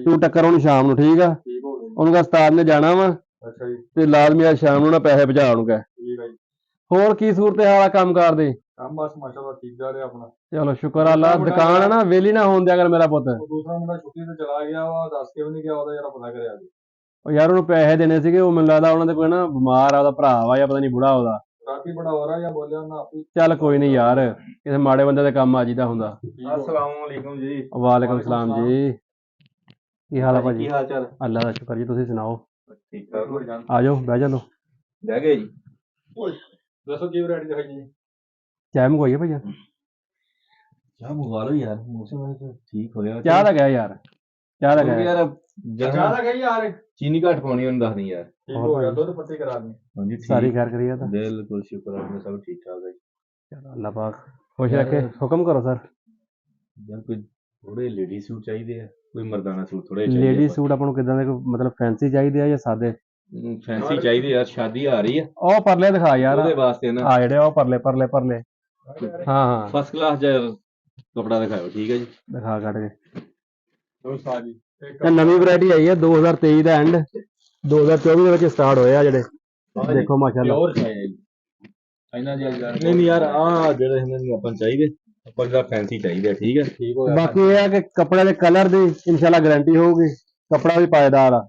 ਤੂੰ ਟੱਕਰ ਉਹਨੂੰ ਸ਼ਾਮ ਨੂੰ, ਠੀਕ ਆ? ਠੀਕ ਹੋ ਗਿਆ ਉਹਨੂੰ ਕਹ ਉਸਤਾਦ ਨੇ ਜਾਣਾ ਵਾ ਅੱਛਾ ਜੀ ਤੇ ਲਾਜ਼ਮੀ ਆ ਸ਼ਾਮ ਨੂੰ ਨਾ ਪੈਸੇ ਭਜਾ ਉਹਨੂੰ ਕਹਿ। ਠੀਕ ਹੈ ਜੀ ਹੋਰ ਕੀ ਸੂਰਤ ਹਾਲ ਆ ਕੰਮ ਕਾਰ ਦੇ? ਕੰਮ ਬਸ ਮਾਸ਼ਾਅੱਲਾ ਠੀਕ ਜਾ ਰਿਹਾ ਆਪਣਾ ਚਲੋ ਸ਼ੁਕਰ ਆ ਅੱਲਾ। ਦੁਕਾਨ ਆ ਨਾ ਵੇਲੀ ਨਾ ਹੋਣ ਦਿਆ ਕਰ ਮੇਰਾ ਪੁੱਤ। ਉਹ ਦੂਸਰਾ ਮੁੰਡਾ ਛੁੱਟੀ ਤੇ ਚਲਾ ਗਿਆ ਵਾ ਦੱਸ ਕੇ ਵੀ ਨਹੀਂ ਗਿਆ ਉਹਦਾ ਯਾਰ ਪਤਾ ਕਰਿਆ ਜੀ ਉਹ ਯਾਰ ਉਹਨੂੰ ਪੈਸੇ ਦੇਣੇ ਸੀਗੇ, ਉਹ ਮੈਨੂੰ ਲੱਗਦਾ ਉਹਨਾਂ ਦੇ ਕੋਈ ਨਾ ਬਿਮਾਰ ਆ, ਉਹਦਾ ਭਰਾ ਵਾ ਜਾਂ ਪਤਾ ਨਹੀਂ ਬੁੜਾ ਉਹਦਾ। ਰਾਤੀ ਬੜਾ ਹੋ ਰਿਹਾ ਜਾਂ ਬੋਲਿਆ ਨਾ ਆਪੀ ਚੱਲ ਕੋਈ ਨਹੀਂ ਯਾਰ, ਕਿਸੇ ਮਾੜੇ ਬੰਦੇ ਦੇ ਕੰਮ ਆ ਜੀਦਾ ਹੁੰਦਾ। अस्सलाम वालेकुम जी ਵਾਲੇਕੁਮ ਸਲਾਮ ਜੀ। ਕੀ ਹਾਲ ਆ ਭਾਜੀ? ਕੀ ਹਾਲ ਚਾਲ ਅੱਲਾ ਦਾ ਸ਼ੁਕਰ ਜੀ, ਤੁਸੀਂ ਸੁਣਾਓ? ਠੀਕ ਠਾਕ ਹੋ ਜਾਣ ਆ ਜਾਓ ਬਹਿ ਜਾਓ। ਬਹਿ ਗਏ ਜੀ ਦੱਸੋ ਕੀ ਵੈਰਾਈਟੀ ਦਿਖਾਈ ਜੀ ਚਾਹ ਮੰਗਵਾਈਏ ਭਈਆ? ਚਾਹ ਮੰਗਵਾ ਲਓ ਯਾਰ ਮੌਸਮ ਠੀਕ ਹੋ ਗਿਆ ਚਾਹ ਦਾ ਗਿਆ ਯਾਰ, ਚਾਹ ਦਾ ਗਿਆ ਯਾਰ ਚਾਹ ਦਾ ਗਈ ਯਾਰ ਚੀਨੀ ਘੱਟ ਪਾਉਣੀ ਉਹਨੂੰ ਦੱਸ ਨਹੀਂ ਯਾਰ ਠੀਕ ਹੋ ਗਿਆ ਦੁੱਧ ਪੱਤੀ ਕਰਾ ਦੇ ਹਾਂਜੀ ਸਾਰੀ ਖੈਰ ਕਰੀਏ ਤਾਂ ਬਿਲਕੁਲ ਸ਼ੁਕਰ ਆਪਣੇ ਸਭ ਠੀਕ ਠਾਕ ਹੈ ਚਲੋ ਅੱਲਾ ਪਾਕ ਖੁਸ਼ ਰੱਖੇ। ਹੁਕਮ ਕਰੋ ਸਰ। ਯਾਰ ਕੋਈ ਥੋੜੇ ਲੇਡੀ ਸੂਟ ਚਾਹੀਦੇ ਆ ਕੋਈ ਮਰਦਾਨਾ ਸੂਟ ਥੋੜੇ ਲੇਡੀ ਸੂਟ ਆਪਾਂ ਨੂੰ ਕਿਦਾਂ ਦੇ, ਮਤਲਬ ਫੈਂਸੀ ਚਾਹੀਦੇ ਆ ਜਾਂ ਸਾਦੇ? ਫੈਂਸੀ ਚਾਹੀਦੇ ਯਾਰ ਸ਼ਾਦੀ ਆ ਰਹੀ ਆ ਉਹ ਪਰਲੇ ਦਿਖਾ ਯਾਰ, ਉਹਦੇ ਵਾਸਤੇ ਨਾ ਆ ਜਿਹੜੇ ਉਹ ਪਰਲੇ ਪਰਲੇ ਪਰਲੇ। ਹਾਂ ਹਾਂ ਫਸਟ ਕਲਾਸ ਜਿਹਾ ਕਪੜਾ ਦਿਖਾਓ ਠੀਕ ਹੈ ਜੀ ਦਿਖਾ ਕੱਢ ਕੇ। ਚਲੋ ਸਾਜੀ ਇਹ ਨਵੀਂ ਵੈਰਾਈਟੀ ਆਈ ਹੈ 2023 ਦਾ ਐਂਡ 2024 ਦੇ ਵਿੱਚ ਸਟਾਰਟ ਹੋਏ ਆ ਜਿਹੜੇ, ਦੇਖੋ ਮਾਸ਼ਾਅੱਲਾ। ਪਿਓਰ ਹੈ ਇਹਨਾਂ ਦੀ ਯਾਰ ਨਹੀਂ ਯਾਰ ਆ ਜਿਹੜੇ ਇਹਨਾਂ ਦੀ ਆਪਾਂ ਚਾਹੀਦੇ ਆਪਾਂ ਜਿਹੜਾ ਫੈਂਸੀ ਚਾਹੀਦੇ ਠੀਕ ਹੈ ਠੀਕ ਹੋ ਬਾਕੀ ਇਹ ਆ ਕਿ ਕੱਪੜੇ ਦੇ ਕਲਰ ਦੀ ਇਨਸ਼ਾਅੱਲਾ ਗਾਰੰਟੀ ਹੋਊਗੀ, ਕੱਪੜਾ ਵੀ ਪਾਏਦਾਰ ਆ।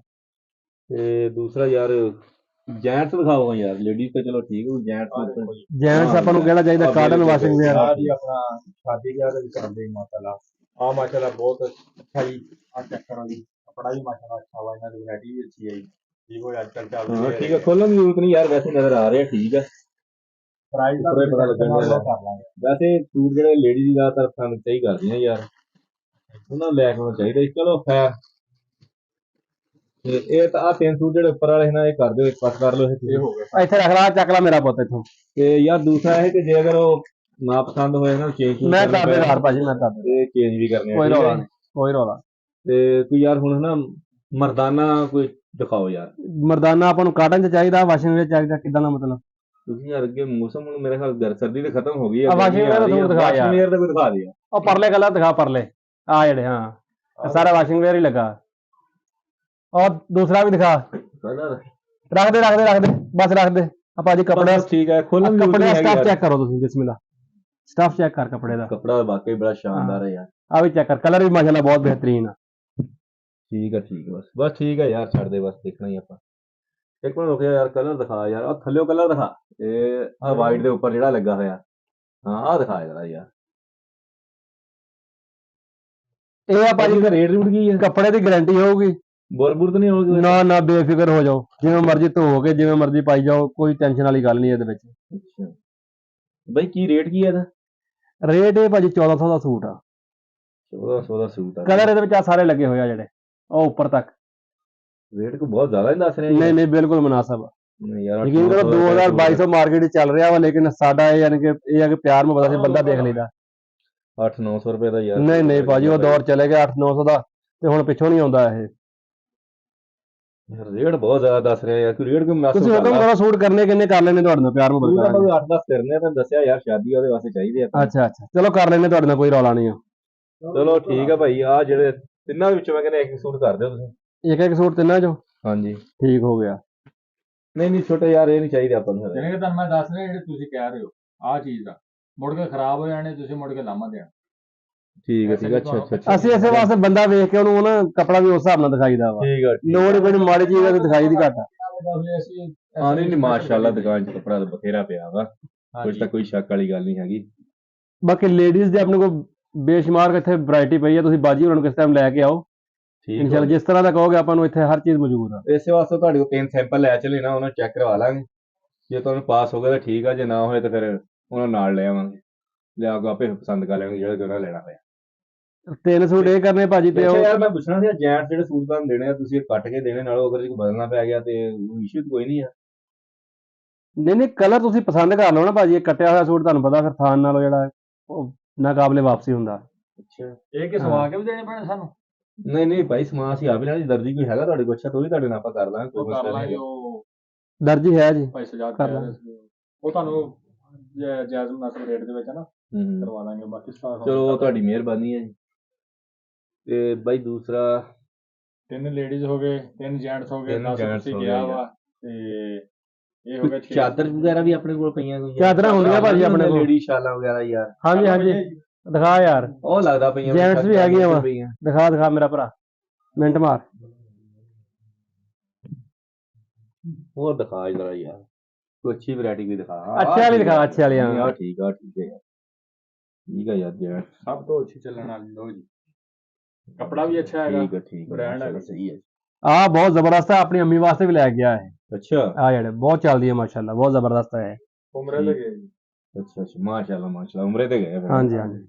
ਤੇ ਦੂਸਰਾ ਯਾਰ ਜੈਂਟਸ ਦਿਖਾਓ ਯਾਰ ਲੇਡੀਜ਼ ਤਾਂ ਚਲੋ ਠੀਕ ਹੋ ਜੈਂਟਸ ਜੈਂਟਸ ਆਪਾਂ ਨੂੰ ਕਿਹੜਾ ਚਾਹੀਦਾ? ਕਾਟਨ ਵਾਸ਼ਿੰਗ ਵੇਅਰ ਆ ਜੀ ਆਪਣਾ ਸ਼ਾਦੀ ਵਿਆਹ ਦੇ ਵਿੱਚ ਕਰਦੇ ਮਾਸ਼ਾਅੱਲਾ ਆ ਮਾਸ਼ਾਅੱਲਾ ਬਹੁਤ ਅੱਛਾ ਜੀ ਆ ਚੈੱਕ ਕਰੋ ਜੀ ਕਪੜਾ ਵੀ ਮਾਸ਼ਾਅੱਲਾ ਅੱਛਾ ਵਾ ਇਹਨਾਂ ਦੀ ਵੈਰਾਈਟੀ ਵੀ ਅੱਛੀ ਹੈ ਜੀ ਠੀਕ ਹੋ ਅੱਜ ਕੱਲ ਚੱਲਦੀ ਹੈ ਠੀਕ ਹੈ ਖੋਲਣ ਦੀ ਜ਼ਰੂਰਤ ਨਹੀਂ ਯਾਰ ਵੈਸੇ ਨਜ਼ਰ ਆ ਰਿਹਾ ਠੀਕ ਹੈ ਪ੍ਰਾਈਸ ਦਾ ਉੱਪਰੋਂ ਹੀ ਪਤਾ ਲੱਗਣ ਡਿਆ। ਕਰ ਲਾਂਗੇ ਵੈਸੇ ਸੂਟ ਜਿਹੜੇ ਲੇਡੀਜ਼ ਦੀ ਜ਼ਿਆਦਾਤਰ ਸਾਨੂੰ ਸਹੀ ਕਰਦੀਆਂ ਯਾਰ ਉਹਨਾਂ ਨੂੰ ਲੈ ਕੇ ਆਉਣਾ ਚਾਹੀਦਾ ਚਲੋ ਖੈਰ ਤੇ ਇਹ ਤਾਂ ਆ ਤਿੰਨ ਸੂਟ ਜਿਹੜੇ ਉੱਪਰ ਵਾਲੇ ਨੇ ਇਹ ਕਰ ਦਿਓ ਇੱਕ ਪਾਸ ਕਰ ਲਓ ਇਹ ਹੋ ਗਿਆ ਇੱਥੇ ਰੱਖ ਲਾ, ਚੱਕ ਲਾ ਮੇਰਾ ਪੁੱਤ ਇੱਥੋਂ। ਤੇ ਯਾਰ ਦੂਸਰਾ ਇਹ ਕਿ ਜੇ ਅਗਰ ਉਹ ਨਾ ਪਸੰਦ ਹੋਏ ਨਾ ਚੇਂਜ ਮੈਂ ਕਰ ਦੇ ਯਾਰ ਭਾਜੀ, ਮੈਂ ਕਰ ਦੇ, ਤੇ ਚੇਂਜ ਵੀ ਕਰਨੇ ਆ ਕੋਈ ਠੀਕ ਹੈ ਰੌਲਾ ਜੀ। ਨਹੀਂ, ਕੋਈ ਰੌਲਾ। ਤੇ ਕੋਈ ਯਾਰ ਹੁਣ ਨਾ ਮਰਦਾਨਾ ਕੋਈ ਦਿਖਾਓ ਯਾਰ ਮਰਦਾਨਾ ਆਪਾਂ ਨੂੰ ਕਾਟਨ ਚ ਚਾਹੀਦਾ, ਵਾਸ਼ਿੰਗ ਵਿੱਚ ਚਾਹੀਦਾ, ਕਿਦਾਂ ਦਾ ਮਤਲਬ? ਤੁਸੀਂ ਯਾਰ ਅੱਗੇ ਮੌਸਮ ਹੁਣ ਮੇਰੇ ਖਿਆਲ ਸਰਦੀ ਤੇ ਖਤਮ ਹੋ ਗਈ ਆ ਵਾਸ਼ਿੰਗ ਵੇਅਰ ਦਾ ਸੂਟ ਦਿਖਾ ਯਾਰ। ਵਾਸ਼ਿੰਗ ਵੇਅਰ ਦਾ ਕੋਈ ਦਿਖਾ ਦੇ ਯਾਰ ਉਹ ਪਰਲੇ ਕਲਰ ਦਿਖਾ, ਪਰਲੇ ਆ ਜਿਹੜੇ, ਹਾਂ ਇਹ ਸਾਰਾ ਵਾਸ਼ਿੰਗ ਵੇਅਰ ਹੀ ਲੱਗਾ। ਔਰ ਦੂਸਰਾ ਵੀ ਦਿਖਾ। ਕਲਰ ਰੱਖ ਦੇ ਰੱਖ ਦੇ ਰੱਖ ਦੇ, ਬਸ ਰੱਖ ਦੇ। ਆ ਭਾਜੀ ਕੱਪੜੇ ਠੀਕ ਹੈ ਖੋਲਣ ਦੀ ਕੱਪੜੇ ਦਾ ਜ਼ਰੂਰਤ ਸਟਾਫ ਨਹੀਂ ਚੈੱਕ ਕਰੋ ਤੁਸੀਂ, ਬਿਸਮਿਲ੍ਲਾ। ਸਟਾਫ ਚੈੱਕ ਕਰ ਕੱਪੜੇ ਦਾ, ਕਪੜਾ ਵਾਕਈ ਬੜਾ ਸ਼ਾਨਦਾਰ ਹੈ ਯਾਰ ਆ ਵੀ ਚੈੱਕ ਕਰ, ਕਲਰ ਵੀ ਮਾਸ਼ਾਅੱਲਾ ਬਹੁਤ ਬਿਹਤਰੀਨ ਆ। ਠੀਕ ਹੈ ਬਸ ਠੀਕ ਹੈ ਯਾਰ ਛੱਡ ਦੇ ਬਸ ਦੇਖਣਾ ਹੀ ਆਪਾਂ ਇੱਕ ਮਿੰਟ ਰੁਕਿਆ ਯਾਰ ਕਲਰ ਦਿਖਾ ਯਾਰ ਆ ਥੱਲਿਓ ਕਲਰ ਦਿਖਾ ਇਹ ਆ ਵਾਈਟ ਦੇ ਉੱਪਰ ਜਿਹੜਾ ਲੱਗਾ ਹੋਇਆ ਹਾਂ ਆ ਦਿਖਾ ਯਾਰ ਇਹ ਆ ਭਾਜੀ ਇਹਦਾ ਰੇਟ ਰੂਟ ਕੀ ਹੈ ਕੱਪੜੇ ਦੀ ਗਾਰੰਟੀ ਹੋਊਗੀ। ਬੁਰਬੁਰ ਤਾਂ ਨਹੀਂ ਹੋਊਗੀ ਨਾ ਨਾ ਬੇਫਿਕਰ ਹੋ ਜਾਓ, ਜਿਵੇਂ ਮਰਜ਼ੀ ਧੋ ਕੇ ਜਿਵੇਂ ਮਰਜ਼ੀ ਪਾਈ ਜਾਓ, ਕੋਈ ਟੈਨਸ਼ਨ ਵਾਲੀ ਗੱਲ ਨਹੀਂ ਇਹਦੇ ਵਿੱਚ। ਅੱਛਾ ਬਈ ਕੀ ਰੇਟ ਕੀ ਹੈ ਇਹਦਾ? ਰੇਟ ਇਹ ਭਾਜੀ 1400 ਦਾ ਸੂਟ ਆ। 1400 ਦਾ ਸੂਟ ਆ ਕਲਰ ਇਹਦੇ ਵਿੱਚ ਆ ਸਾਰੇ ਲੱਗੇ ਹੋਏ ਆ ਜਿਹੜੇ, ਉਹ ਉੱਪਰ ਤੱਕ। ਰੇਟ ਕੋ ਬਹੁਤ ਜ਼ਿਆਦਾ ਹੀ ਦੱਸ ਰਹੇ ਨਹੀਂ ਨਹੀਂ ਬਿਲਕੁਲ ਮੁਨਾਸਬ ਆ। ਯਾਰ ਯਕੀਨ ਕਰੋ 2200 ਮਾਰਕੀਟ ਚੱਲ ਰਿਹਾ ਵਾ, ਲੇਕਿਨ ਸਾਡਾ ਇਹ ਯਾਨੀ ਕਿ ਇਹ ਆ ਕਿ ਪਿਆਰ ਮੁਹੱਬਤ से ਬੰਦਾ ਦੇਖ ਲਈਦਾ। 800-900 ਰੁਪਏ ਦਾ ਯਾਰ ਨਹੀਂ ਭਾਜੀ ਉਹ ਦੌਰ ਚਲੇ ਗਿਆ 800-900 ਦਾ, ਤੇ ਹੁਣ ਪਿੱਛੋਂ ਨਹੀਂ ਆਉਂਦਾ ਇਹ। ਯਾਰ ਰੇਟ ਬਹੁਤ ਜ਼ਿਆਦਾ ਦੱਸ ਰਿਹਾ ਯਾਰ ਕੋਈ ਰੇਟ ਕੋਈ ਤੁਸੀਂ ਹੁਕਮ ਕਰੋ, ਸੂਟ ਕਰਨੇ ਕਿੰਨੇ ਕਰ ਲੈਣੇ ਤੁਹਾਡੇ ਨਾਲ, ਪਿਆਰ ਮੁਹੱਬਤ ਕਰਾਂਗੇ। 8-10 ਕਰਨੇ ਤਾਂ ਦੱਸਿਆ ਯਾਰ ਸ਼ਾਦੀ ਉਹਦੇ ਵਾਸਤੇ ਚਾਹੀਦੇ ਆ ਅੱਛਾ ਚਲੋ ਕਰ ਲੈਣੇ ਤੁਹਾਡੇ ਨਾਲ, ਕੋਈ ਰੌਲਾ ਨਹੀਂ ਆ। ਚਲੋ ਠੀਕ ਆ ਭਾਈ ਆ ਜਿਹੜੇ ਤਿੰਨਾਂ ਵਿੱਚੋਂ ਮੈਂ ਕਹਿੰਦਾ ਇੱਕ ਸੂਟ ਕਰ ਦਿਓ ਤੁਸੀਂ। ਇੱਕ ਸੂਟ ਤਿੰਨਾਂ ਚੋਂ? ਹਾਂਜੀ ਠੀਕ ਹੋ ਗਿਆ। ਨਹੀਂ ਛੋਟੇ ਯਾਰ ਇਹ ਨਹੀਂ ਚਾਹੀਦੇ ਆਪਾਂ ਨੂੰ ਜਿਵੇਂ ਕਿ ਤੁਹਾਨੂੰ ਮੈਂ ਦੱਸ ਰਿਹਾ ਜਿਹੜੇ ਤੁਸੀਂ ਕਹਿ ਰਹੇ ਹੋ ਆਹ ਚੀਜ਼ ਦਾ ਮੁੜ ਕੇ ਖਰਾਬ ਹੋ ਜਾਣੇ, ਤੁਸੀਂ ਮੁੜ ਕੇ ਲਾਮਾ ਦੇਣਾ। ਠੀਕ ਹੈ ਅੱਛਾ ਅਸੀਂ ਇਸੇ ਵਾਸਤੇ ਬੰਦਾ ਵੇਖ ਕੇ ਉਹਨੂੰ ਨਾ ਕੱਪੜਾ ਵੀ ਉਸ ਹਿਸਾਬ ਨਾਲ ਦਿਖਾਈਦਾ ਵਾ। ਠੀਕ ਆ ਲੋੜ ਕੋਈ ਮਾੜੀ ਚੀਜ਼ ਦੀ ਦਿਖਾਈ ਦੀ ਘੱਟ ਆ। ਹਾਂ ਨਹੀਂ ਮਾਸ਼ਾਅੱਲਾ ਦੁਕਾਨ 'ਚ ਕੱਪੜਾ ਤਾਂ ਬਥੇਰਾ ਪਿਆ ਵਾ ਕੁਝ ਤਾਂ ਕੋਈ ਸ਼ੱਕ ਵਾਲੀ ਗੱਲ ਨਹੀਂ ਹੈਗੀ। ਬਾਕੀ ਲੇਡੀਜ਼ ਦੇ ਆਪਣੇ ਕੋਲ ਬੇਸ਼ੁਮਾਰ ਇੱਥੇ ਵੈਰਾਈਟੀ ਪਈ ਆ, ਤੁਸੀਂ ਬਾਜੀ ਉਹਨਾਂ ਨੂੰ ਕਿਸ ਟਾਈਮ ਲੈ ਕੇ ਆਓ ਇਨਸ਼ਾਅੱਲਾ, ਜਿਸ ਤਰ੍ਹਾਂ ਦਾ ਕਹੋਗੇ ਆਪਾਂ ਨੂੰ ਇੱਥੇ ਹਰ ਚੀਜ਼ ਮੌਜੂਦ ਆ। ਇਸੇ ਵਾਸਤੇ ਤੁਹਾਡੇ ਕੋਲ 3 ਸੈਂਪਲ ਲੈ ਚਲੇ ਨਾ, ਉਹਨਾਂ ਚੈੱਕ ਕਰਵਾ ਲਾਂਗੇ, ਜੇ ਤੁਹਾਨੂੰ ਪਾਸ ਹੋ ਗਿਆ ਤਾਂ ਠੀਕ ਆ, ਜੇ ਨਾ ਹੋਏ ਤਾਂ ਫਿਰ ਉਹਨਾਂ ਨਾਲ ਲੈ ਆਵਾਂਗੇ, ਲਿਆ ਕੇ ਆਪੇ ਪਸੰਦ ਕਰ ਲੈਣਗੇ ਜਿਹੜਾ ਉਹਨਾਂ ਲੈਣਾ ਹੋਇਆ। 3 ਸੂਟ ਇਹ ਕਰਨੇ ਭਾਜੀ ਤੇ ਉਹ ਯਾਰ ਮੈਂ ਪੁੱਛਣਾ ਸੀ ਜੈਂਟਸ ਜਿਹੜੇ ਸੂਟ ਤੁਹਾਨੂੰ ਦੇਣੇ ਆ ਤੁਸੀਂ ਕੱਟ ਕੇ ਦੇਣੇ, ਨਾਲੋਂ ਅਗਰ ਕੋਈ ਬਦਲਣਾ ਪੈ ਗਿਆ ਤੇ ਇਸ਼ੂ ਕੋਈ ਨਹੀਂ ਆ। ਨਹੀਂ ਕਲਰ ਤੁਸੀਂ ਪਸੰਦ ਕਰ ਲਓ ਨਾ ਭਾਜੀ, ਇਹ ਕੱਟਿਆ ਹੋਇਆ ਸੂਟ ਤੁਹਾਨੂੰ ਪਤਾ ਫਿਰ ਥਾਨ ਨਾਲੋਂ ਜਿਹੜਾ ਉਹ ਨਾਕਾਬਲੇ ਵਾਪਸੀ ਹੁੰਦਾ। ਅੱਛਾ ਇਹ ਕਿ ਸਵਾ ਕੇ ਵੀ ਦੇਣੇ ਪੈਣੇ ਸਾਨੂੰ? ਨਹੀਂ ਭਾਈ ਸਮਾਨ ਅਸੀਂ ਆਪੇ ਲੈਣਾ, ਦਰਜੀ ਕੋਈ ਹੈਗਾ ਤੁਹਾਡੇ ਕੋਲ? ਅੱਛਾ ਕੋਈ ਤੁਹਾਡੇ ਨਾਲ ਆਪਾਂ ਕਰ ਲਾਂਗੇ, ਕੋਈ ਕਰ ਮਸਲਾ ਲਾਂਗੇ। ਨਹੀਂ। ਉਹ ਦਰਜੀ ਹੈ ਜੀ, ਭਾਈ ਸਜਾਦ ਕਰ ਕਰ ਲਾਂਗੇ। ਉਹ ਤੁਹਾਨੂੰ ਜਾਇਜ਼ ਮੁਨਾਸਬ ਰੇਟ ਦੇ ਵਿੱਚ ਨਾ ਕਰਵਾ ਲਾਂਗੇ। ਬਾਕੀ ਚਲੋ ਤੁਹਾਡੀ ਮਿਹਰਬਾਨੀ ਹੈ ਜੀ। ਤੇ ਬਾਈ ਦੂਸਰਾ 3 ਲੇਡੀਜ਼ ਹੋ ਗਏ 3 ਜੈਂਟਸ ਹੋ ਗਏ 3 10 gents ਤੁਸੀਂ ਹੋ ਗਿਆ ਗਏ ਵਾ ਤੇ ਇਹ ਹੋ ਗਿਆ 6 ਚਾਦਰ ਵਗੈਰਾ ਵੀ ਆਪਣੇ ਕੋਲ ਪਈਆਂ ਕੋਈ ਚਾਦਰਾਂ ਹੁੰਦੀਆਂ ਭਾਜੀ ਆਪਣੇ ਕੋਲ। ਲੇਡੀ ਸ਼ਾਲਾਂ ਵਗੈਰਾ ਯਾਰ ਹਾਂਜੀ ਹਾਂਜੀ ਦਿਖਾ ਯਾਰ, ਉਹ ਲੱਗਦਾ ਪਈਆਂ Gents ਵੀ ਹੈਗੀਆਂ ਵਾ। ਪਈਆਂ। ਦਿਖਾ ਮੇਰਾ ਭਰਾ, ਮਿੰਟ ਮਾਰ। ਹੋਰ ਦਿਖਾ ਜਰਾ ਯਾਰ, ਕੋਈ ਅੱਛੀ ਵੈਰਾਈਟੀ ਵੀ ਦਿਖਾ। ਅੱਛੇ ਵਾਲੀ ਦਿਖਾ, ਅੱਛੇ ਵਾਲੀ ਨਹੀਂ, ਹਾਂ। ਆਹ ਠੀਕ ਆ ਠੀਕ ਹੈ ਯਾਰ, ਠੀਕ ਹੈ ਯਾਰ ਜੈਂਟ ਸਭ ਤੋਂ ਅੱਛੀ ਚੱਲਣ ਵਾਲੀ ਲੋ ਜੀ। ਕਪੜਾ ਵੀ ਅੱਛਾ ਹੈਗਾ, ਠੀਕ ਹੈ ਠੀਕ ਹੈ, brand ਚਲੋ ਹੈਗਾ। ਸਹੀ ਹੈ। ਆਹ ਬਹੁਤ ਜ਼ਬਰਦਸਤ ਹੈ, ਆਪਣੀ ਅੰਮੀ ਵਾਸਤੇ ਵੀ ਲੈ ਗਿਆ ਹੈ। ਅੱਛਾ ਆ ਜਿਹੜੇ ਬਹੁਤ ਚੱਲਦੀ ਹੈ ਮਾਸ਼ਾਅੱਲਾ, ਬਹੁਤ ਜ਼ਬਰਦਸਤ ਹੈ। ਉਮਰੇ ਤੇ ਗਏ ਜੀ। ਅੱਛਾ ਮਾਸ਼ਾਅੱਲਾ ਮਾਸ਼ਾਅੱਲਾ, ਉਮਰੇ ਤੇ ਗਏ ਫਿਰ। ਹਾਂਜੀ ਹਾਂਜੀ।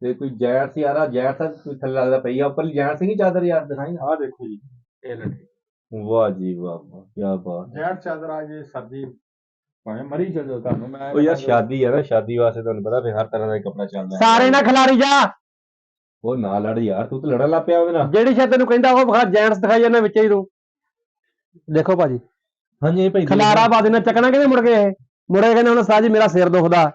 ਤੇ ਕੋਈ ਜੈਂਟਸ ਯਾਰ, ਆ ਜੈਂਟਸ ਕੋਈ ਥੱਲੇ ਲੱਗਦਾ ਪਈ ਆ, ਉੱਪਰ ਜੈਂਟਸ ਦੀ ਚਾਦਰ ਯਾਰ ਦਿਖਾਈ। ਆਹ ਦੇਖੋ ਜੀ, ਇਹ ਲੱਗੀ ਵਾਹ ਜੀ ਵਾਹ ਵਾਹ, ਕੀ ਬਾਤ। ਜੈਂਟ ਚਾਦਰ ਆ ਜੇ ਸਰਦੀ ਭਾਵੇਂ ਮਰੀ ਚੱਲੋ ਤੁਹਾਨੂੰ ਮੈਂ ਉਹ ਯਾਰ ਸ਼ਾਦੀ ਹੈ ਨਾ, ਸ਼ਾਦੀ ਵਾਸਤੇ ਤੁਹਾਨੂੰ ਪਤਾ ਫਿਰ ਹਰ ਤਰ੍ਹਾਂ ਦਾ ਕੱਪੜਾ ਚੱਲਦਾ ਹੈ। ਸਾਰੇ ਨਾ ਖਿਲਾਰੀ ਜਾ, ਉਹ ਨਾ ਲੜ ਯਾਰ, ਤੂੰ ਤਾਂ ਲੜਨ ਲੱਗ ਪਿਆ ਉਹਦੇ ਨਾਲ। ਜਿਹੜੀ ਸ਼ਾਇਦ ਤੈਨੂੰ ਕਹਿੰਦਾ ਉਹ ਵਿਖਾ, ਜੈਂਟਸ ਦਿਖਾਈ ਜਾਂਦਾ ਵਿੱਚ ਹੀ ਤੂੰ। ਦੇਖੋ ਭਾਜੀ, ਹਾਂਜੀ ਭਾਈ ਖਲਾਰਾ ਪਾ ਦੇਣਾ, ਚੱਕਣਾ ਕਿਵੇਂ ਮੁੜ ਕੇ ਇਹ? ਮੁੜ ਕੇ ਕਹਿੰਦੇ ਹੁਣ ਸਾਜੀ ਮੇਰਾ ਸਿਰ ਦੁਖਦਾ।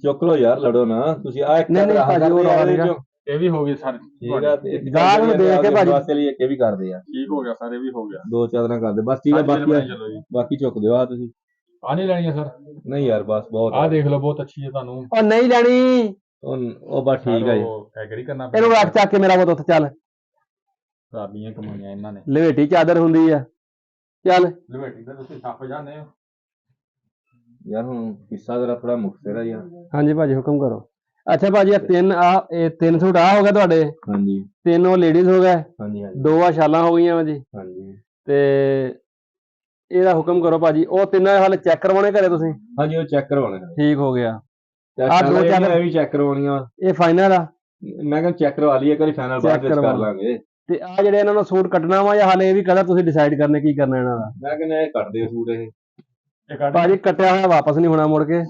ਚੁੱਕ ਲੋ ਯਾਰ, ਲੜੋ ਨਾ ਤੁਸੀਂ। ਆ ਇੱਕ ਨਹੀਂ, ਨਹੀਂ ਭਾਜੀ, ਉਹ ਰੌਲਾ ਨੀਗਾ। ਇਹ ਵੀ ਹੋ ਗਈ ਸਰ, ਠੀਕ ਆ, ਤੇ ਇੱਕ ਗਾਹਕ ਨੂੰ ਦੇਖ ਕੇ ਭਾਜੀ। ਵਾਸਤੇ ਲਈ ਇਹ ਵੀ ਕਰਦੇ ਆ, ਠੀਕ ਹੋ ਗਿਆ ਸਰ, ਇਹ ਵੀ ਹੋ ਗਿਆ। 2 ਚਾਦਰਾਂ ਕਰਦੇ ਬਸ, ਠੀਕ ਆ। ਚਲੋ ਜੀ, ਬਾਕੀ ਚੁੱਕ ਦਿਓ ਆ ਤੁਸੀਂ। ਆ ਨਹੀਂ ਲੈਣੀ ਸਰ, ਨਹੀਂ ਯਾਰ ਬਸ ਬਹੁਤ ਆਹ ਦੇਖ ਲਓ, ਬਹੁਤ ਅੱਛੀ ਹੈ ਤੁਹਾਨੂੰ। ਉਹ ਨਹੀਂ ਲੈਣੀ, ਉਹ ਬਸ ਠੀਕ ਹੈ ਜੀ। ਐਗਰੀ ਕਰਨਾ ਇਹਨੂੰ ਰੱਖ ਚੱਕ ਕੇ ਮੇਰਾ ਪੁੱਤ ਚੱਲ। ਸਾਬੀਆਂ ਕਮਾਈਆਂ ਇਹਨਾਂ ਨੇ। ਲਵੇਟੀ ਚਾਦਰ ਹੁੰਦੀ ਆ, ਚੱਲ। ਲਵੇਟੀ ਦਾ ਤੁਸੀਂ ਛੱਪ ਜਾਂਦੇ ਹੋ ਯਾਰ ਹੁਣ ਕਿੱਸਾ ਜਰਾ ਥੋੜਾ ਮੁਖਤਰ ਆ ਯਾਰ। ਹਾਂਜੀ ਭਾਜੀ, ਹੁਕਮ ਕਰੋ। ਅੱਛਾ ਭਾਜੀ, ਇਹ 3 ਸੂਟ ਆ ਹੋ ਗਏ ਤੁਹਾਡੇ, ਹਾਂਜੀ 3 ਉਹ ਲੇਡੀਜ਼ ਹੋ ਗਏ, ਹਾਂਜੀ ਹਾਂਜੀ 2 ਆ ਸ਼ਾਲਾਂ ਹੋ ਗਈਆਂ ਵਾ ਜੀ। ਹਾਂਜੀ ਤੇ ਇਹਦਾ ਹੁਕਮ ਕਰੋ ਭਾਜੀ। ਉਹ ਤਿੰਨਾਂ ਹਾਲੇ ਚੈੱਕ ਕਰਵਾਉਣੇ ਘਰੇ ਤੁਸੀਂ? ਹਾਂਜੀ, ਉਹ ਚੈੱਕ ਕਰਵਾਉਣੇ ਨੇ। ਠੀਕ ਹੋ ਗਿਆ। ਆਹ 2 ਚਾਦਰ ਇਹ ਵੀ ਚੈੱਕ ਕਰਵਾਉਣੀਆਂ। ਇਹ ਫਾਈਨਲ ਆ? ਮੈਂ ਕਹਿੰਦਾ ਚੈੱਕ ਕਰਵਾ ਲਈਏ, ਇੱਕ ਵਾਰੀ ਫਾਈਨਲ ਬਾਅਦ ਵਿੱਚ ਕਰ ਲਾਂਗੇ। ਤੇ ਆ ਜਿਹੜੇ ਇਹਨਾਂ ਨੂੰ ਸੂਟ ਕੱਟਣਾ ਵਾ ਜਾਂ ਹਾਲੇ ਇਹ ਵੀ ਕਹਦਾ ਤੁਸੀਂ ਡਿਸਾਈਡ ਕਰਨੇ ਕੀ ਕਰਨਾ ਇਹਨਾਂ ਦਾ? ਮੈਂ ਕਹਿੰਦਾ ਇਹ ਕੱਟ ਦਿਓ ਸੂਟ ਇਹ। ਭਾਜੀ ਕੱਟਿਆ ਹੋਇਆ ਵਾਪਸ ਨਹੀਂ ਹੋਣਾ ਮੁੜ ਕੇ।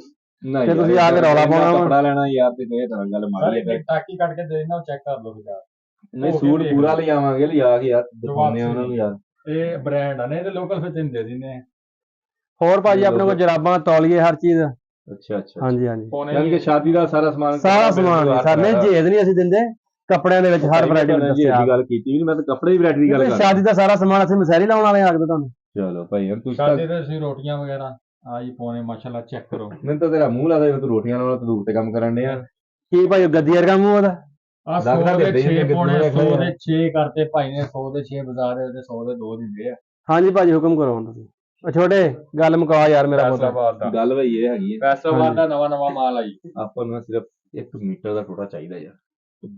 ਨਹੀਂ ਤੇ ਤੁਸੀਂ ਆ ਕੇ ਰੌਲਾ ਪਾਉਣਾ ਵਾ। ਕੱਪੜਾ ਲੈਣਾ ਯਾਰ, ਤੇ ਇਹ ਤਰ੍ਹਾਂ ਗੱਲ ਮਾਰੀ ਹੈ। ਟਾਕੀ ਕੱਟ ਕੇ ਦੇ ਦੇਣਾ, ਚੈੱਕ ਕਰ ਲਓ ਵਿਚਾਰ। ਨਹੀਂ ਸੂਟ ਪੂਰਾ ਲਿਆਵਾਂਗੇ, ਲਿਆ ਕੇ ਯਾਰ ਦਿਖਾਉਂਦੇ ਆ ਉਹਨਾਂ ਨੂੰ ਯਾਰ। ਇਹ ਬ੍ਰਾਂਡ ਆ ਨੇ ਤੇ ਲੋਕਲ ਫਿਰ ਤੈਨੂੰ ਦੇ ਦਿੰਦੇ ਆ। ਹੋਰ ਭਾਜੀ ਆਪਣੇ ਕੋਲ ਜਰਾਬਾਂ, ਤੌਲੀਏ, ਹਰ ਚੀਜ਼। ਅੱਛਾ ਅੱਛਾ, ਹਾਂਜੀ ਹਾਂਜੀ, ਯਾਨੀ ਕਿ ਸ਼ਾਦੀ ਦਾ ਸਾਰਾ ਸਮਾਨ ਸਰ ਨੇ ਜੇਦ ਨਹੀਂ ਅਸੀਂ ਦਿੰਦੇ ਕੱਪੜਿਆਂ ਦੇ ਵਿੱਚ, ਹਰ ਵੈਰਾਈਟੀ ਦੀ ਗੱਲ ਕੀਤੀ ਵੀ, ਮੈਂ ਤਾਂ ਕੱਪੜੇ ਦੀ ਵੈਰਾਈਟੀ ਦੀ ਗੱਲ ਕਰ। ਸ਼ਾਦੀ ਦਾ ਸਾਰਾ ਸਮਾਨ ਅਸੀਂ ਮਸੈਰੀ ਲਾਉਣ ਵਾਲੇ ਆਖਦੇ ਤੁਹਾਨੂੰ। ਚਲੋ ਭਾਈ ਯਾਰ, ਤੁਸੀਂ ਸ਼ਾਦੀ ਤੇ ਅਸੀਂ ਰੋਟੀਆਂ ਵਗੈਰਾ ਆ ਜੀ ਪਾਉਣੇ, ਮਾਸ਼ਾਅੱਲਾ ਚੈੱਕ ਕਰੋ। ਮੈਨੂੰ ਤਾਂ ਤੇਰਾ ਮੂੰਹ ਲੱਗਦਾ ਤੂੰ ਰੋਟੀਆਂ ਨਾਲ ਤੂੰ ਤੇ ਕੰਮ ਕਰਨ ਡਿਆ। ਕੀ ਭਾਈ ਗੱਦੀ ਵਰਗਾ ਮੂੰਹ ਉਹਦਾ? ਆ 100 ਦੇ 6 ਪਾਉਣੇ, 100 ਦੇ 6 ਕਰਤੇ ਭਾਈ ਨੇ, 100 ਦੇ 6 ਬਾਜ਼ਾਰ ਦੇ 100 ਦੇ 2 ਦਿੰਦੇ ਆ। ਹਾਂਜੀ ਭਾਜੀ, ਹੁਕਮ ਕਰੋ ਹੁਣ ਤੁਸੀਂ। ਛੋਟੇ ਗੱਲ ਮੁਕਾ ਯਾਰ ਮੇਰਾ ਪੁੱਤ। ਗੱਲ ਭਾਈ ਇਹ ਹੈਗੀ ਹੈ, ਫੈਸਲਾਬਾਦ ਦਾ ਨਵਾਂ ਮਾਲ ਆਈ। ਆਪਾਂ ਨੂੰ ਸਿਰਫ 1 ਮੀਟਰ ਦਾ ਟੋਟਾ ਚਾਹੀਦਾ ਯਾਰ।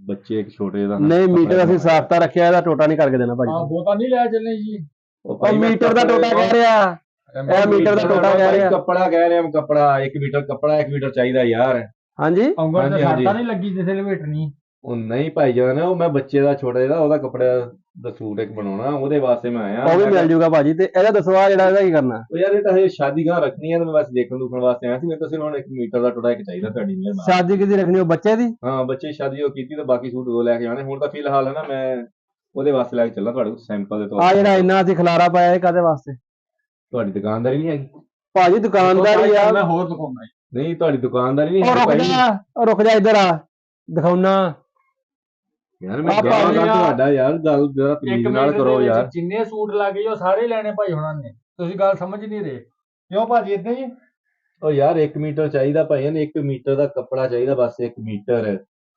ਬੱਚੇ ਇੱਕ ਛੋਟੇ ਦਾ ਨਹੀਂ, ਮੀਟਰ ਅਸੀਂ ਸਾਫਤਾ ਰੱਖਿਆ, ਇਹਦਾ ਟੋਟਾ ਨਹੀਂ ਕਰਕੇ ਦੇਣਾ ਭਾਜੀ। ਹਾਂ, ਬਹੁਤਾ ਨਹੀਂ ਲੈ ਚੱਲੇ ਜੀ। ਉਹ ਮੀਟਰ ਦਾ ਟੋਟਾ ਕਹਿ ਰਿਹਾ, ਇਹ ਮੀਟਰ ਦਾ ਟੋਟਾ ਕਹਿ ਰਿਹਾ। ਕੱਪੜਾ ਕਹਿ ਰਿਹਾ, ਕੱਪੜਾ 1 ਮੀਟਰ, ਕੱਪੜਾ 1 ਮੀਟਰ ਚਾਹੀਦਾ ਯਾਰ। ਹਾਂਜੀ, ਉਂਗਲ ਤੇ ਸਾਟਾ ਨਹੀਂ ਲੱਗੀ ਜਿਸੇ ਲਵੇਟਣੀ। ਉਹ ਨਹੀਂ ਭਾਈ ਜਾਨ, ਉਹ ਮੈਂ ਬੱਚੇ ਦਾ ਛੋਟੇ ਦਾ ਉਹਦਾ ਕੱਪੜਾ ਦਾ ਸੂਟ ਇੱਕ ਬਣਾਉਣਾ, ਉਹਦੇ ਵਾਸਤੇ ਮੈਂ ਆਇਆ। ਉਹ ਵੀ ਮਿਲ ਜੂਗਾ ਭਾਜੀ। ਤੇ ਇਹਦਾ ਦੱਸੋ ਆ ਜਿਹੜਾ ਇਹਦਾ ਕੀ ਕਰਨਾ? ਉਹ ਯਾਰ ਇਹ ਤਾਂ ਇਹ ਸ਼ਾਦੀ ਗਾਹ ਰੱਖਣੀ ਹੈ, ਤੇ ਮੈਂ ਬਸ ਦੇਖਣ ਦੁਖਣ ਵਾਸਤੇ ਆਇਆ ਸੀ। ਮੈਂ ਤਾਂ ਸਿਰਫ ਹੁਣ 1 ਮੀਟਰ ਦਾ ਟੋਟਾ ਇੱਕ ਚਾਹੀਦਾ ਤੁਹਾਡੀ ਮਿਹਰਬਾਨੀ। ਸ਼ਾਦੀ ਕਿਹਦੀ ਰੱਖਣੀ? ਉਹ ਬੱਚੇ ਦੀ? ਹਾਂ, ਬੱਚੇ ਸ਼ਾਦੀ ਉਹ ਕੀਤੀ, ਤੇ ਬਾਕੀ ਸੂਟ 2 ਲੈ ਕੇ ਆਣੇ। ਹੁਣ ਤਾਂ ਫਿਲਹਾਲ ਹੈ ਨਾ, ਮੈਂ ਉਹਦੇ ਵਾਸਤੇ ਲੈ ਕੇ ਚੱਲਾਂ ਤੁਹਾਡੇ ਕੋਲ ਸੈਂਪਲ ਦੇ ਤੌਰ ਆ ਜਿਹੜਾ ਇੰਨਾ ਅਸੀਂ ਖਲਾਰਾ ਪਾਇਆ ਇਹ ਕਾਹਦੇ ਵਾਸਤੇ? ਤੁਹਾਡੀ ਦੁਕਾਨਦਾਰੀ ਨਹੀਂ ਹੈਗੀ ਭਾਜੀ? ਦੁਕਾਨਦਾਰੀ ਆ। ਮੈਂ ਹੋਰ ਦਿਖਾਉਣਾ ਜੀ। ਨਹੀਂ, ਤੁਹਾਡੀ ਦੁਕਾਨਦਾਰੀ ਨਹੀਂ ਉਹ ਹੈਗੀ ਰੁਕ ਭਾਈ। ਜਾ, ਉਹ ਰੁਕ ਜਾ, ਇੱਧਰ ਆ ਦਿਖਾਉਣਾ। ਯਾਰ ਮੈਂ ਗਾਹਕ ਤੁਹਾਡਾ ਯਾਰ, ਗੱਲ ਜਰਾ ਤਮੀਜ਼ ਨਾਲ ਕਰੋ ਯਾਰ। ਜਿੰਨੇ ਸੂਟ ਲੱਗੇ ਉਹ ਸਾਰੇ ਲੈਣੇ ਭਾਈ ਹੁਣਾਂ ਨੇ, ਤੁਸੀਂ ਗੱਲ ਸਮਝ ਨਹੀਂ ਰਹੇ। ਕਿਉਂ ਭਾਜੀ ਇਦਾਂ ਹੀ? ਉਹ ਯਾਰ 1 ਮੀਟਰ ਚਾਹੀਦਾ ਭਾਈ, 1 ਮੀਟਰ ਦਾ ਕੱਪੜਾ ਚਾਹੀਦਾ, ਬਸ 1 ਮੀਟਰ।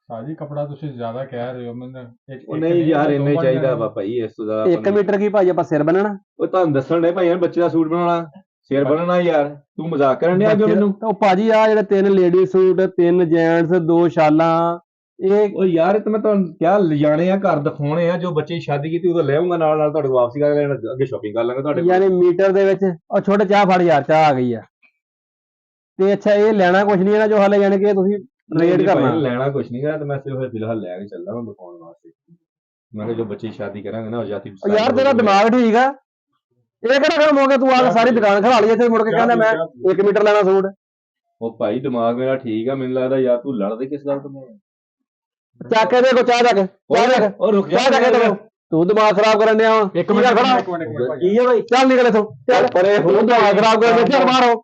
ਸਾਜੀ ਕੱਪੜਾ ਤੁਸੀਂ ਜ਼ਿਆਦਾ ਕਹਿ ਰਹੇ ਹੋ ਮੈਨੂੰ। ਉਹ ਨਹੀਂ ਯਾਰ, ਇੰਨੇ ਚਾਹੀਦਾ ਵਾ ਭਾਈ, ਇਸ ਤੋਂ ਜ਼ਿਆਦਾ 1 ਮੀਟਰ ਕੀ ਭਾਜੀ? ਆਪਾਂ ਸਿਰ ਬੰਨਣਾ? ਉਹ ਤੁਹਾਨੂੰ ਦੱਸਣ ਦੇ ਭਾਈ, ਬੱਚੇ ਦਾ ਸੂਟ ਬਣਾਉਣਾ, ਸਿਰ ਬਣਨਾ ਯਾਰ। ਤੂੰ ਮਜ਼ਾਕ ਕਰਨ ਡਿਆ ਜੋ ਮੈਨੂੰ? ਉਹ ਭਾਜੀ ਆ ਜਿਹੜੇ 3 ਲੇਡੀ ਸੂਟ, 3 ਜੈਂਟਸ, 2 ਸ਼ਾਲਾਂ, ਇਹ ਉਹ ਯਾਰ ਇਹ ਤਾਂ ਮੈਂ ਤੁਹਾਨੂੰ ਕਿਹਾ ਲਿਜਾਣੇ ਆ, ਘਰ ਦਿਖਾਉਣੇ ਆ। ਜੋ ਬੱਚੇ ਸ਼ਾਦੀ ਕੀਤੀ ਉਦੋਂ ਲੈ ਆਉਂਗਾ, ਨਾਲ ਨਾਲ ਤੁਹਾਡੇ ਕੋਲ ਵਾਪਸੀ ਕਰ ਲੈਣਾ, ਅੱਗੇ ਸ਼ਾਪਿੰਗ ਕਰ ਲਾਂਗੇ ਤੁਹਾਡੇ ਕੋਲ। ਯਾਨੀ ਮੀਟਰ ਦੇ ਵਿੱਚ ਉਹ ਛੋਟੇ ਚਾਹ ਫੜ ਯਾਰ, ਚਾਹ ਆ ਗਈ ਆ। ਤੇ ਅੱਛਾ, ਇਹ ਲੈਣਾ ਕੁਝ ਨਹੀਂ ਹੈ ਨਾ ਜੋ ਹਾਲੇ ਯਾਨੀ ਕਿ ਤੁਸੀਂ ਰੇਟ ਕਰਨਾ? ਲੈਣਾ ਕੁਝ ਨਹੀਂ ਹੈ, ਤੇ ਮੈਂ ਸਿਰਫ ਫਿਲਹਾਲ ਲੈ ਕੇ ਚੱਲਦਾ ਹਾਂ ਦਿਖਾਉਣ ਵਾਸਤੇ। ਮੈਂ ਕਿਹਾ ਜੋ ਬੱਚੇ ਸ਼ਾਦੀ ਕਰਾਂਗੇ ਨਾ, ਉਹ ਜਾਤੀ ਯਾਰ ਤੇਰਾ ਦਿਮਾਗ ਠੀਕ ਆ? ਇਹ ਕਿਹੜਾ ਕੰਮ ਹੋ ਗਿਆ? ਤੂੰ ਆ ਕੇ ਸਾਰੀ ਦੁਕਾਨ ਖੜਾ ਲਈ ਇੱਥੇ, ਮੁੜ ਕੇ ਕਹਿੰਦਾ ਮੈਂ 1 ਮੀਟਰ ਲੈਣਾ ਸੂਟ। ਉਹ ਭਾਈ ਦਿਮਾਗ ਮੇਰਾ ਠੀਕ ਆ, ਮੈਨੂੰ ਲੱਗਦਾ ਯਾਰ ਤੂੰ ਲੜਦੇ ਕਿਸ ਗੱਲ ਤੋਂ? ਚੱਕ ਕੇ ਦੇਖੋ, ਚਾਹ ਜਾ ਕੇ, ਚਾਹ ਜਾ ਕੇ, ਉਹ ਰੁਕ ਜਾ, ਚਾਹ ਜਾ ਕੇ ਦੇਖੋ। ਤੂੰ ਦਿਮਾਗ ਖਰਾਬ ਕਰਨ ਡਿਆ ਵਾ। 1 ਮਿੰਟ ਖੜਾ। ਕੀ ਹੈ ਭਾਈ? ਚੱਲ ਨਿਕਲ ਇੱਥੋਂ, ਚੱਲ ਪਰੇ। ਤੂੰ ਦਿਮਾਗ ਖਰਾਬ ਕਰਨ ਡਿਆ, ਚੱਲ ਬਾਹਰ ਹੋ।